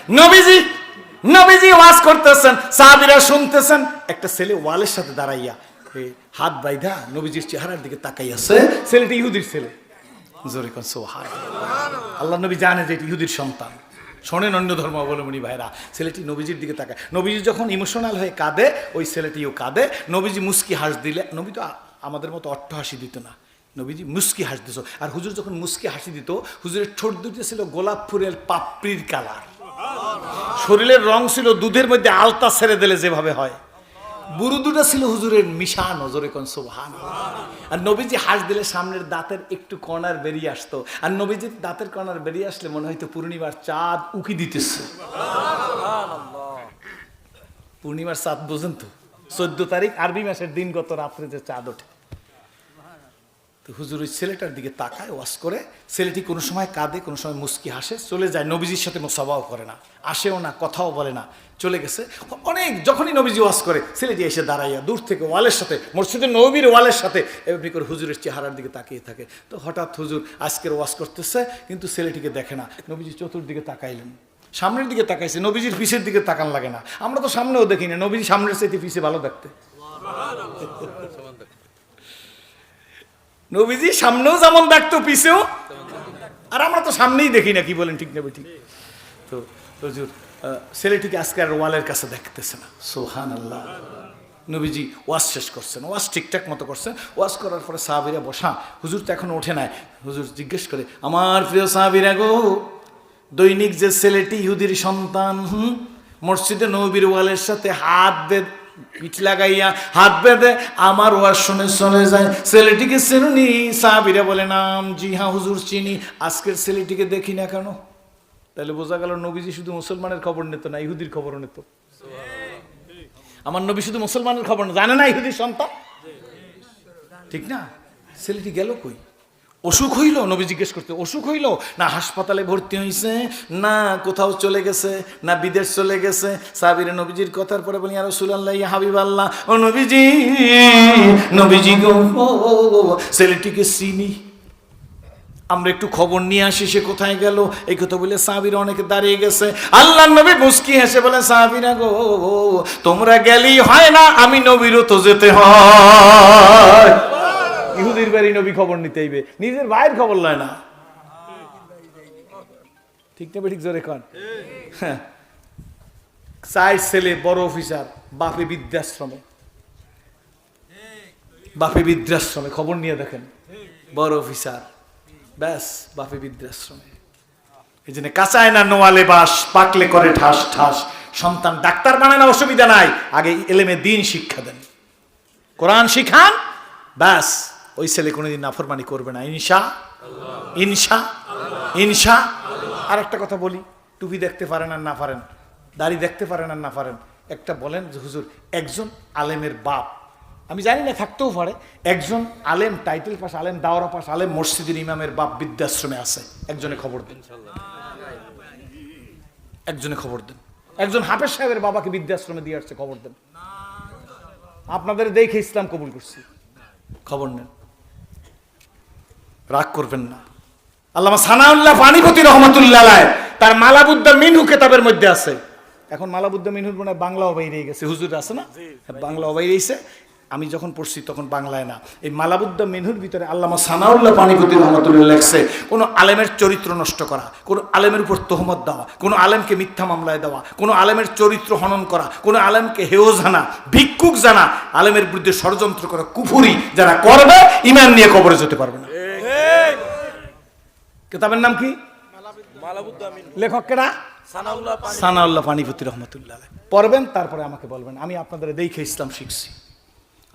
নবীজি নবীজি ওয়াজ করতেছেন, সাহাবীরা শুনতেছেন। একটা ছেলে ওয়ালের সাথে দাঁড়াইয়া হাত বাইধা নবীজির চেহারার দিকে তাকাইয়াছে। ছেলেটি ইহুদির ছেলে। জোরে কোন সুবহানাল্লাহ। আল্লাহ নবী জানে যে এটি ইহুদির সন্তান। শোনেন অন্য ধর্মাবলম্বী ভাইরা, ছেলেটি নবীজির দিকে তাকায়। নবীজি যখন ইমোশনাল হয়ে কাঁদে, ওই ছেলেটিও কাঁদে। নবীজি মুস্কি হাস দিলে, নবী তো আমাদের মতো অট্ট হাসি দিত না, নবীজি মুস্কি হাসি দিত। আর হুজুর যখন মুস্কি হাসি দিত, হুজুরের ঠোঁট দুটো ছিল গোলাপ ফুলের পাপড়ির কালার, শরীরের রং ছিল দুধের মধ্যে আলতা ছেড়ে দিলে যেভাবে হয়। বুরু দুটা ছিল হুজুরের মিশানো। জোরে কোন সুবহানাল্লাহ। আর নবীজি হাস দিলে সামনের দাঁতের একটু কর্নার বেরিয়ে আসতো। আর নবীজির দাঁতের কর্নার বেরিয়ে আসলে মনে হয়তো পূর্ণিমার চাঁদ উকি দিতেছে। পূর্ণিমার চাঁদ বোঝেন তো, 14 তারিখ আরবি মাসের দিন গত রাত্রে যে চাঁদ ওঠে। তো হুজুর ওই ছেলেটার দিকে তাকায়, ওয়াজ করে। ছেলেটি কোনো সময় কাঁদে, কোনো সময় মুস্কি হাসে, চলে যায়। নবীজির সাথে মুসাফাও করে না, আসেও না, কথাও বলে না, চলে গেছে। অনেক যখনই নবীজি ওয়াজ করে, ছেলেটি এসে দাঁড়াইয়া দূর থেকে ওয়ালের সাথে, মসজিদের নবীর ওয়ালের সাথে এমনি করে হুজুরের চেহারার দিকে তাকিয়ে থাকে। তো হঠাৎ হুজুর আজকের ওয়াজ করতেছে, কিন্তু ছেলেটিকে দেখে না। নবীজি চতুর্দিকে তাকাইলেন, সামনের দিকে তাকাইছে, নবীজির পিছের দিকে তাকান লাগে না। আমরা তো সামনেও দেখি না, নবীজি সামনের চাইতে পিছে ভালো দেখতে। নবীজি সামনেও যেমন দেখতো, পিছেও। আর আমরা তো সামনেই দেখি না, কি বলেন, ঠিক নেবে ঠিক। তো হুজুর ছেলেটিকে আজকে আর ওয়ালের কাছে দেখতেছে না। সুবহানাল্লাহ। নবীজি ওয়াজ শেষ করছেন, ওয়াজ ঠিকঠাক মতো করছেন। ওয়াজ করার পরে সাহাবীরা বসা, হুজুর তো এখন ওঠে নাই। হুজুর জিজ্ঞেস করে, আমার প্রিয় সাহাবীরা গো, দৈনিক যে ছেলেটি ইহুদির সন্তান মসজিদে নবীর ওয়ালের সাথে হাত বেঁধে, পিঠ লাগাইয়া হাত বেঁধে আমার ওয়াজ শুনে চলে যায়, ছেলেটিকে চিনুনি? সাহাবীরা বলে, নাম জি হ্যাঁ হুজুর চিনি। আজকের ছেলেটিকে দেখি না কেন? তাহলে বোঝা গেল নবীজি শুধু মুসলমানের খবর নিত না, ইহুদির খবরও নিত। আমার নবী শুধু মুসলমানের খবর না, জানে না ইহুদির সন্তান, ঠিক না? ছেলেটি গেল কই? অসুখ হইল? নবী জিজ্ঞেস করতে, অসুখ হইল? না হাসপাতালে ভর্তি হয়েছে, না কোথাও চলে গেছে, না বিদেশ চলে গেছে। সাহাবীরা নবীজির কথার পরে বলি, ইয়া রাসূলুল্লাহ, ইয়া হাবিবাল্লাহ, ও নবীজি, নবীজি গো, ছেলেটিকে চিনি, আমরা একটু খবর নিয়ে আসি, সে কোথায় গেল। এই কথা বলে সাহাবীরা অনেকে দাঁড়িয়ে গেছে। আল্লাহর নবী মুস্কি হেসে বলে, সাহাবীরা গো, তোমরা গেলেই হয় না, আমি নবীরও তো যেতে হয়। ইহুদির বাড়ি নবী খবর নিতে হইবে, নিজের ভাইয়ের খবর লয় না, ঠিক না? ঠিক জোরে কন। হ্যাঁ, 4 ছেলে বড় অফিসার, বাপে বৃদ্ধাশ্রমে, বাপে বৃদ্ধাশ্রমে। খবর নিয়ে দেখেন, বড় অফিসার, ব্যাস বাপে বৃদ্ধাশ্রমে। এই জন্য কাঁচায় না নোয়ালে বাস, পাকলে করে ঠাস ঠাস। সন্তান ডাক্তার বানায় না, অসুবিধা নাই, আগে এলেমে দিন শিক্ষা দেন, কোরআন শিখান, ব্যাস ওই ছেলে কোনোদিন নাফরমানি করবে না, ইনশা ইনশা ইনশা। আর একটা কথা বলি, টুপি দেখতে পারেন আর না পারেন, দাড়ি দেখতে পারেন আর না পারেন, একটা বলেন যে হুজুর একজন আলেমের বাপ, আমি জানি না থাকতেও পারে, একজন আলেম, টাইটেল পাস আলেম, দাওরা পাস আলেম, মসজিদের ইমামের বাপ বৃদ্ধাশ্রমে আছে, একজনে খবর দেন, একজনে খবর দেন। একজন হাফেজ সাহেবের বাবাকে বৃদ্ধাশ্রমে দিয়ে আসছে, খবর দেন। আপনাদের দেখে ইসলাম কবুল করছি, খবর নেন, রাগ করবেন না। আল্লামা সানাউল্লাহ পানিপতি রহমাতুল্লাহ আলাইহি তার মালাবুদ্দা মিনহু কিতাবের মধ্যে আছে। এখন মালাবুদ্দা মিনহুর মানে বাংলাও বাইরে গেছে, হুজুর আছে না, বাংলাও বাইরে গেছে। আমি যখন পড়ছি তখন বাংলায় না। এই মালাবুদ্দা মিনহুর ভিতরে আল্লামা সানাউল্লাহ পানিপতি রহমাতুল্লাহ লেখছে, কোনো আলেমের চরিত্র নষ্ট করা, কোনো আলেমের উপর তহমত দেওয়া, কোনো আলেমকে মিথ্যা মামলায় দেওয়া, কোনো আলেমের চরিত্র হনন করা, কোনো আলেমকে হেয় জানা, ভিক্ষুক জানা, আলেমের বিরুদ্ধে ষড়যন্ত্র করা, কুফরি যারা করবে, ঈমান নিয়ে কবরে যেতে পারবে না। কিতাবের নাম কি? লেখক কেনা? সানাউল্লাহ পানিপতি রহমাতুল্লাহ। পড়বেন, তারপরে আমাকে বলবেন, আমি আপনাদের দেখে ইসলাম শিখছি।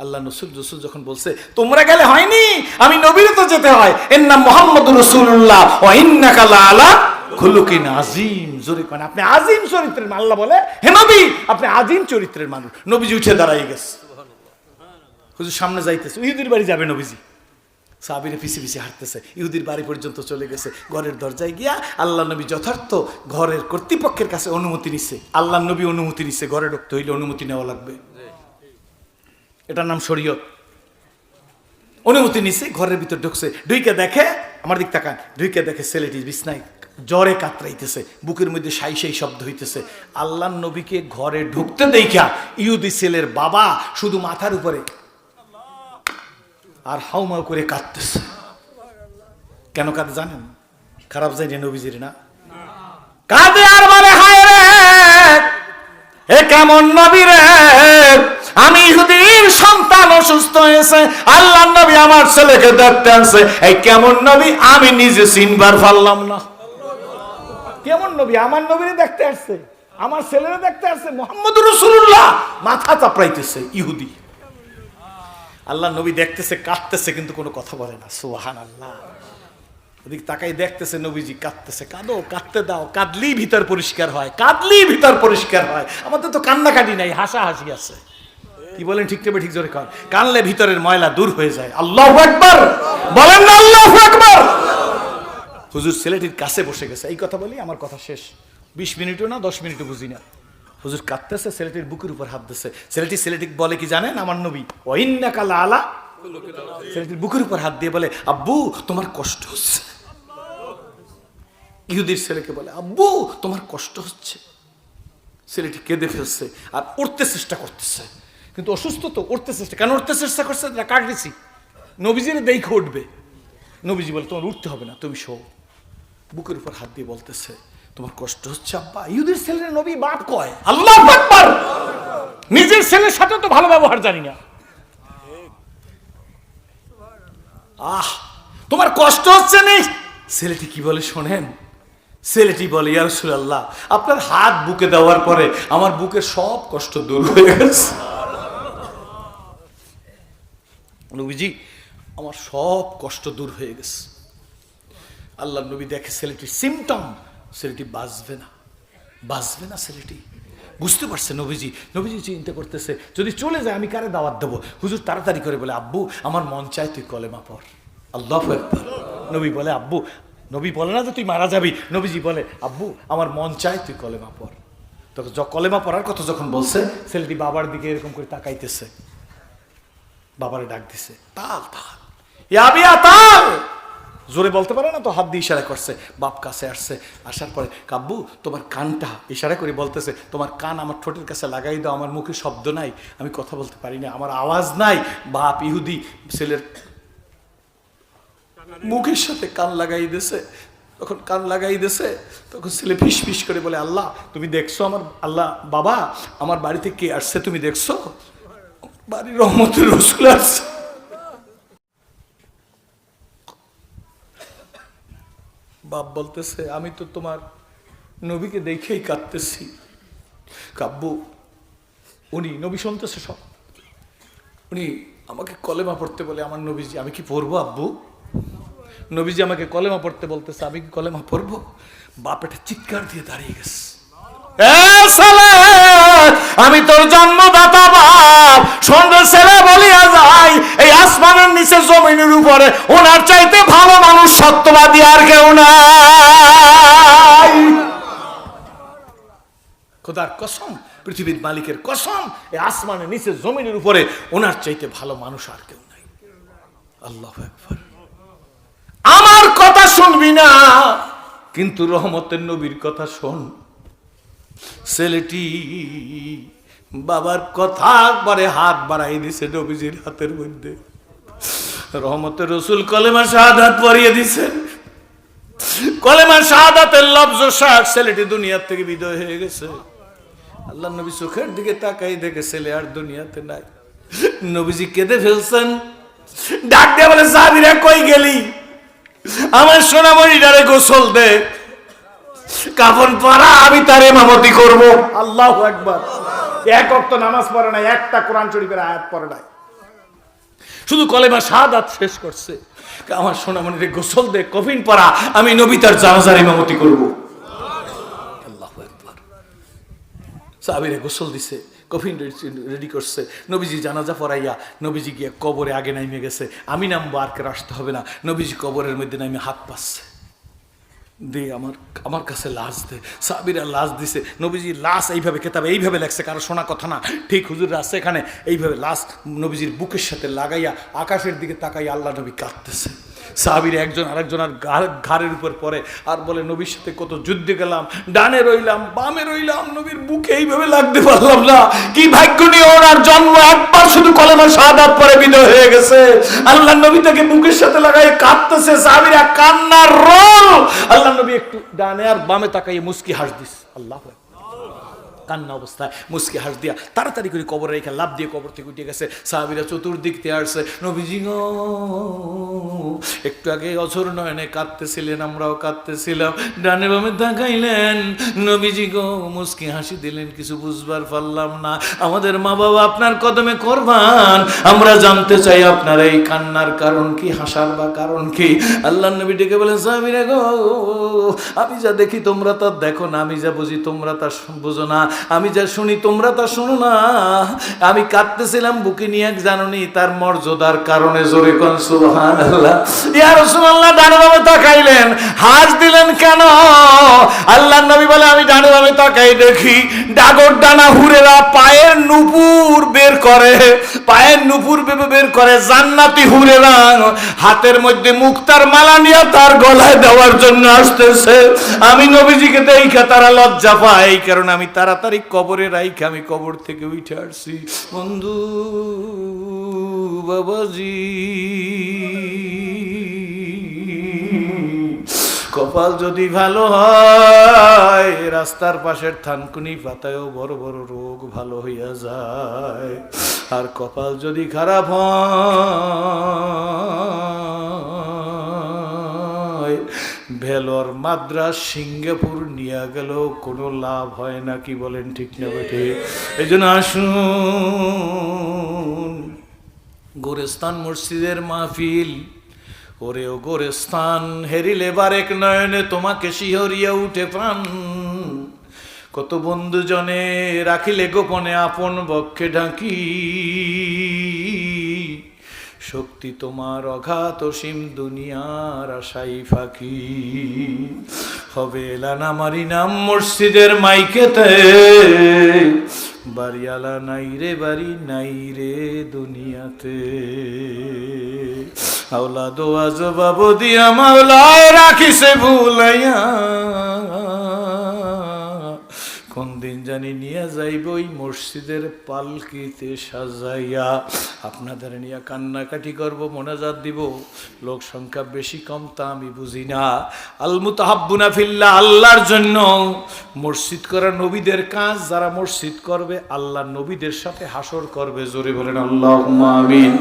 আল্লাহ রসুল যখন বলছে তোমরা গেলে হয়নি, আমি নবীরও তো যেতে হয়, এর নাম মুহাম্মদুর রাসূলুল্লাহ ওয়া ইন্নাকা লাআলা খুলুকিন আযীম। জোরে কোন, আপনি আযীম চরিত্রের মানুষ। আল্লাহ বলে, হে নবী, আপনি আযীম চরিত্রের মানুষ। নবীজি উঠে দাঁড়াই গেছে, হুজুর সামনে যাইতেছে, ইহুদির বাড়ি যাবে নবীজি। সাহাবীরা পিছিয়ে পিছিয়ে হাঁটতেছে, ইহুদির বাড়ি পর্যন্ত চলে গেছে। ঘরের দরজায় গিয়া আল্লাহ নবী যথার্থ ঘরের কর্তৃপক্ষের কাছে অনুমতি নিছে। আল্লাহ নবী অনুমতি নিছে, ঘরে ঢুকতে হইলে অনুমতি নেওয়া লাগবে, এটার নাম শরীয়ত। অনুমতি নিছে, ঘরের ভিতর ঢুকছে, ঢুইকে দেখে, আমার দিক তাকান, ঢুইকে দেখে ছেলেটি বিছনায় জ্বরে কাতরাইতেছে, বুকের মধ্যে সাই সাই শব্দ হইতেছে। আল্লাহর নবীকে ঘরে ঢুকতে দেখা ইহুদি ছেলের বাবা শুধু মাথার উপরে আর হাউমাউ করে কাঁদতেছে। কেন কাঁদে জানেন? খারাপ যায় নবীজির না, কাঁদে আর বলে হায় রে এ কেমন নবী রে, আমি ইহুদির সন্তান অসুস্থ হয়েছে, আল্লাহর নবী আমার ছেলেকে দেখতে আসছে, এই কেমন নবী আমি নিজে চিনবার পারলাম না। কেমন নবী? আমার নবীরে দেখতে আসছে, আমার ছেলেরে দেখতে আসছে, মুহাম্মদুর রাসূলুল্লাহ। মাথা চাপড়াইতেছে ইহুদি। আল্লাহর নবী দেখতেছে, কাঁদতেছে, কিন্তু কোনো কথা বলে না। সুবহানাল্লাহ। ওদিক তাকাই দেখতেছে নবীজি কাঁদতেছে। কাঁদো, কাঁদতে দাও, কাঁদলেই ভিতর পরিষ্কার হয়, কাঁদলেই ভিতর পরিষ্কার হয়। আমাদের তো কান্নাকাটি নাই, হাসাহাসি আছে। কি বলেন ঠিক নেবে? ঠিক জোরে কর। কানলে ভিতরের ময়লা দূর হয়ে যায়। আল্লাহু আকবার বলেন না, আল্লাহু আকবার। হুজুর ছেলেটির কাছে বসে গেছে। এই কথা বলি আমার কথা শেষ। 20 মিনিটও না, 10 মিনিটও বুঝি না। হুজুর কাঁদতেছে, ছেলেটির বুকের উপর হাত দিচ্ছে। ছেলেটিকে বলে কি জানেন? আমার নবী ওয়া ইন্নাকা লাআলা। ছেলেটির বুকের উপর হাত দিয়ে বলে, আব্বু তোমার কষ্ট হচ্ছে। ইহুদির ছেলেকে বলে, আব্বু তোমার কষ্ট হচ্ছে। ছেলেটি কেঁদে ফেলছে আর উঠতে চেষ্টা করতেছে, কিন্তু অসুস্থ তো, উঠতে চেষ্টা কেন উঠতে চেষ্টা করছে? কাটতেছি, নবীজির দেখে উঠবে। নবীজি বলে, তোমার উঠতে হবে না, তুমি শো। বুকের উপর হাত দিয়ে বলতেছে, তোমার কষ্ট হচ্ছে আব্বা। ইহুদির ছেলের নবী বাপ কয়। আল্লাহু আকবার। নিজের ছেলের সাথে তো ভালো ব্যবহার জানি না। তোমার কষ্ট হচ্ছে নি? ছেলেটি কি বলে শোনেন? ছেলেটি বলে, ইয়া রাসূলুল্লাহ, আপনার হাত বুকে দেওয়ার পরে আমার বুকের সব কষ্ট দূর হয়ে গেছে। নবীজি আমার সব কষ্ট দূর হয়ে গেছে। আল্লাহর নবী দেখে ছেলেটির সিমটম, ছেলেটি বাঁচবে না, বাঁচবে না। ছেলেটি বুঝতে পারছে। নবীজি চিন্তা করতেছে, যদি চলে যায় আমি কারে দাওয়াত দেবো? হুজুর তাড়াতাড়ি করে বলে, আব্বু আমার মন চায় তুই কলেমা পড়। আল্লাহু আকবার। নবী বলে, আব্বু, নবী বলে না যে তুই মারা যাবি, নবীজি বলে, আব্বু আমার মন চায় তুই কলেমা পড়। তখন কলেমা পড়ার কথা যখন বলছে, ছেলেটি বাবার দিকে এরকম করে তাকাইতেছে, বাবারে ডাক দিছে, তাল তাল ইয়াবিয়া তাল। জোরে বলতে পারে না তো, হাত দিয়ে ইশারা করছে। বাপ কাছে আসছে, আসার পরে, কাব্বু তোমার কানটা, ইশারা করে বলতেছে, তোমার কান আমার ঠোঁটের কাছে লাগাই দাও, আমার মুখে শব্দ নাই, আমি কথা বলতে পারি না, আমার আওয়াজ নাই। বাপ ইহুদি ছেলের মুখের সাথে কান লাগাই দিছে। তখন কান লাগাই দিছে, তখন ছেলে ফিস ফিস করে বলে, আল্লাহ তুমি দেখছো আমার, আল্লাহ বাবা আমার বাড়িতে কে আসছে তুমি দেখছো? বাড়ির রহমতের রাসূল আসছে। বাপ বলতেছে, আমি তো তোমার নবীকে দেখেই কাঁদতেছি। কাব্বু উনি নবী শুনতেছে সব, উনি আমাকে কলেমা পড়তে বলে, আমার নবীজি আমি কি পড়বো আব্বু? নবীজি আমাকে কলেমা পড়তে বলতেছে, আমি কি কলেমা পড়বো? বাপ একটা চিৎকার দিয়ে দাঁড়িয়ে গেছে, আমি তোর জন্মদাতা বাপ, সন্ধ্যা ছেলে বলিয়া যাই, এই আসমানের নিচে জমিনের উপরে ওনার চাইতে ভালো মানুষ সত্যবাদী আর কেউ নাই। খোদার কসম, পৃথিবীর মালিকের কসম, এই আসমানের নিচে জমিনের উপরে ওনার চাইতে ভালো মানুষ আর কেউ নাই। আল্লাহু আকবার। আমার কথা শুনবি না, কিন্তু রহমতের নবীর কথা শোন। ছেলেটি বাবার কথা একবারে হাত বাড়াই দিছে নবীজির হাতের মধ্যে। রহমতের রাসূল কলেমা শাহাদাত পড়িয়ে দিছে। কলেমা শাহাদাতের লফজ শাহ, ছেলেটি দুনিয়া থেকে বিদায় হয়ে গেছে। আল্লাহর নবী চোখের দিকে তাকাই দেখে ছেলে আর দুনিয়াতে নাই। নবীজি কেঁদে ফেলছেন, ডাক দিয়ে বলে, সাহাবীরা কই গেলি? আমার সোনামণিটারে গোসল দে, কাফন পরা, আমি তার ইমামতি করব। আল্লাহু আকবার। এক ওয়াক্ত নামাজ পড়ে নাই, একটা কোরআন শরীফের আয়াত পড়ে নাই, শুধু কলেমা শাহাদাত শেষ করছে। আমার সোনামণিরে গোসল দে, কফিন পরা, আমি নবী তার জানাজার ইমামতি করব। আল্লাহু আকবার। সাহাবীরা গোসল দিছে, কফিন রেডি করছে, নবীজি জানাজা পড়াইয়া নবীজি গিয়ে কবরে আগে নামে গেছে। আমি নামবো, আর কে আসতে হবে না। নবীজি কবরের মধ্যে নামে হাত পাচ্ছে। দে আমার আমার কাছে লাশ দে। সাহাবীরা লাশ দিছে, নবীজির লাশ এইভাবে কেতাবে এইভাবে লেখছে, কারো শোনা কথা না, ঠিক হুজুর আছে এখানে, এইভাবে লাশ নবীজির বুকের সাথে লাগাইয়া আকাশের দিকে তাকাইয়া আল্লাহ নবী কাঁদতেছে। সাহাবীরা একজন আরেকজনের ঘাড়ের উপর পড়ে আর বলে নবীর সাথে কত যুদ্ধে গেলাম, ডানে রইলাম বামে রইলাম, নবীর বুকে এইভাবে লাগতে পারলাম না, কি ভাগ্য নিয়ে ওনার জন্ম, একবার শুধু কলেমা শাহাদাত পরে বিদায় হয়ে গেছে। আল্লাহ নবী তাকে বুকের সাথে লাগাই কাঁদতেছে, সাহাবীরা কান্নার রোল। আল্লাহ নবী একটু ডানে আর বামে তাকাইয়ে মুস্কি হাস দিস, আল্লাহ কান্না অবস্থায় মুস্কি হাস দিয়া তাড়াতাড়ি করে কবরে রেখে লাভ দিয়ে কবর থেকে উঠে গেছে। সাহাবীরা চতুর্দিক থেকে আসছে, নবীজি গো একটু আগে অঝর নয়নে কাঁদতেছিলেন, আমরাও কাঁদতেছিলাম, ডানে বামে তাকাইলেন, নবীজি গো মুস্কি হাসি দিলেন, কিছু বুঝবার পারলাম না, আমাদের মা বাবা আপনার কদমে কোরবান, আমরা জানতে চাই আপনার এই কান্নার কারণ কি, হাসার বা কারণ কি। আল্লাহ নবী ডেকে বলেন, সাহাবীরা গো আমি যা দেখি তোমরা তা দেখো না, আমি যা বুঝি তোমরা তা বুঝো না, আমি যা শুনি তোমরা তা শুনো না। আমি কাঁদতেছিলাম বুকে নিয়ে, জানোনি তার মর্যাদার কারণে, জোরে কোন সুবহানাল্লাহ। ইয়া রাসূলুল্লাহ ডানে বামে তাকাইলেন, হাস দিলেন কেন? আল্লাহ নবী বলে, আমি ডানে বামে তাকাই দেখি ডাগর ডানা হুরেরা পায়ের নুপুর বের করে, পায়ের নুপুর বের করে, জান্নাতি হুরেরা হাতের মধ্যে মুক্তার মালা নিয়ে তার গলায় দেওয়ার জন্য আসতেছে। আমি নবীজিকে দেখা তারা লজ্জা পায়, এই কারণে আমি তাড়াতাড়ি কবরে রাইখে আমি কবর থেকে উঠে আসছি। বন্ধু বাবাজি, কপাল যদি ভালো হয় রাস্তার পাশের থানকুনি পাতায়ও বড় বড় রোগ ভালো হইয়া যায়, আর কপাল যদি খারাপ হয় ভেলোর মাদ্রাস সিঙ্গাপুর নিয়ে গেলেও কোনো লাভ হয় না, কি বলেন ঠিক না বেঠে? এই জন্য আসুন, গোরস্তান মসজিদের মাহফিল, ওরে ও গোরস্তান হেরিলে বারেক নয়নে তোমাকে শিহরিয়া উঠে প্রাণ, কত বন্ধু জনে রাখিলে গোপনে আপন বক্ষে ঢাকি, শক্তি তোমার অঘাত অসীম দুনিয়ার আশাই ফাঁকি, হবে এলান আমারই নাম মসজিদের মাইকেতে, বাড়িয়ালা নাই রে বাড়ি নাই রে দুনিয়াতে, আওলা দোয়া জবাব দিয়া মাওলায় রাখিছে ভুলাইয়া, কোন দিন জানি নিয়ে যাইব ওই মসজিদের পালকিতে সাজাইয়া, আপনাদের নিয়ে কান্নাকাটি করব, মোনাজাত দিব, লোক সংখ্যা বেশি কম তা আমি বুঝি না। আল মুতাহাব্বুনা ফিল্লাহ, আল্লাহর জন্য মসজিদ করা নবীদের কাজ, যারা মসজিদ করবে আল্লাহ নবীদের সাথে হাসর করবে, জোরে বলেন আল্লাহুম্মা আমিন।